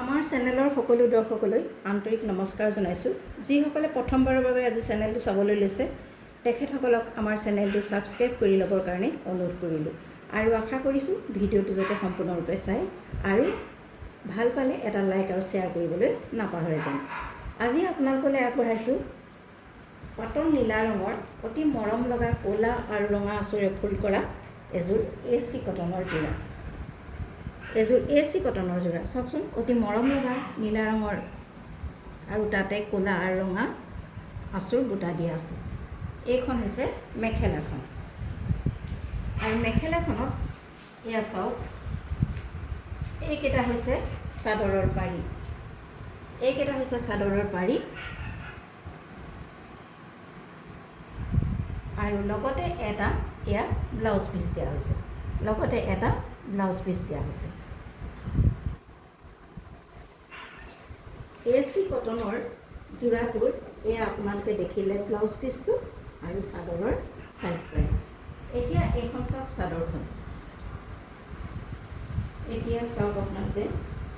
আমাৰ চেনেলৰ সকলো দৰ্শকলৈ আন্তৰিক নমস্কাৰ জনাইছোঁ। যিসকলে প্ৰথমবাৰৰ বাবে আজি চেনেলটো চাবলৈ লৈছে তেখেতসকলক আমাৰ চেনেলটো ছাবস্ক্ৰাইব কৰি ল'বৰ কাৰণে অনুৰোধ কৰিলোঁ আৰু আশা কৰিছোঁ ভিডিঅ'টো যাতে সম্পূৰ্ণৰূপে চায় আৰু ভাল পালে এটা লাইক আৰু শ্বেয়াৰ কৰিবলৈ নাপাহৰে যেন। আজি আপোনালোকলৈ আগবঢ়াইছোঁ পাতল নীলা ৰঙৰ অতি মৰম লগা ক'লা আৰু ৰঙা আঁচোৰে ফুল কৰা এযোৰ AC কটনৰ যোৰা। এযোৰ AC কটনৰ যোৰা চাওকচোন, অতি মৰম লগা নীলা ৰঙৰ আৰু তাতে ক'লা আৰু ৰঙা আঁচোৰ বুটা দিয়া আছে। এইখন হৈছে মেখেলাখন আৰু মেখেলাখনত এয়া চাওক, এইকেইটা হৈছে চাদৰৰ পাৰি। এইকেইটা হৈছে চাদৰৰ পাৰি আৰু লগতে এটা এয়া ব্লাউজ পিচ দিয়া হৈছে। লগতে এটা ব্লাউজ পিচ দিয়া হৈছে। AC কটনৰ যোৰাটোৰ এয়া আপোনালোকে দেখিলে ব্লাউজ পিচটো আৰু চাদৰৰ চাইড পাৰি। এতিয়া এইখন চাওক চাদৰখন। এতিয়া চাওক আপোনালোকে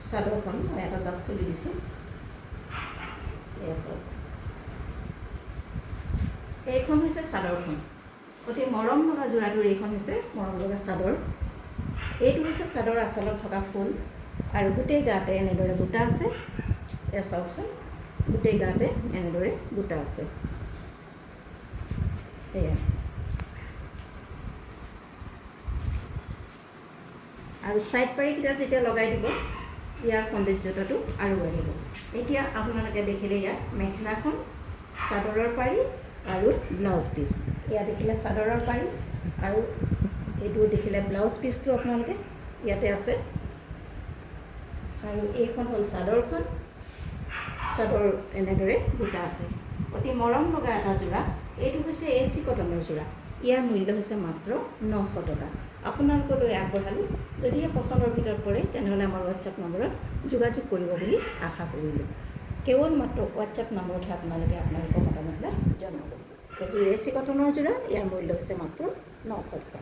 চাদৰখন মই এটা জাপ খুলি দিছোঁ। এয়া চাওক, এইখন হৈছে চাদৰখন। অতি মৰম লগা যোৰাটোৰ এইখন হৈছে মৰম লগা চাদৰ। এইটো হৈছে চাদৰ আঁচলত থকা ফুল আৰু গোটেই গাতে এনেদৰে বুটা আছে। এয়া চাওকচোন, গোটেই গাতে এনেদৰে বুটা আছে। এয়া আৰু ছাইড পাৰিকেইটা যেতিয়া লগাই দিব ইয়াৰ সৌন্দৰ্যতাটো আৰু বাঢ়িব। এতিয়া আপোনালোকে দেখিলে ইয়াত মেখেলাখন, চাদৰৰ পাৰি আৰু ব্লাউজ পিচ। এয়া দেখিলে চাদৰৰ পাৰি আৰু এইটো দেখিলে ব্লাউজ পিচটো আপোনালোকে ইয়াতে আছে। আৰু এইখন হ'ল চাদৰখন। চাদৰ এনেদৰে বুটা আছে। অতি মৰম লগা এটা যোৰা। এইটো হৈছে AC কটনৰ যোৰা। ইয়াৰ মূল্য হৈছে মাত্ৰ 900 টকা। আপোনালোকলৈ আগবঢ়ালোঁ। যদিহে পচন্দৰ ভিতৰত পৰে তেনেহ'লে আমাৰ হোৱাটছআপ নম্বৰত যোগাযোগ কৰিব বুলি আশা কৰিলোঁ। কেৱল মাত্ৰ হোৱাটছআপ নম্বৰতহে আপোনালোকে আপোনালোকৰ মতামতবিলাক জনাব। এযোৰ AC কটনৰ যোৰা, ইয়াৰ মূল্য হৈছে মাত্ৰ 900 টকা।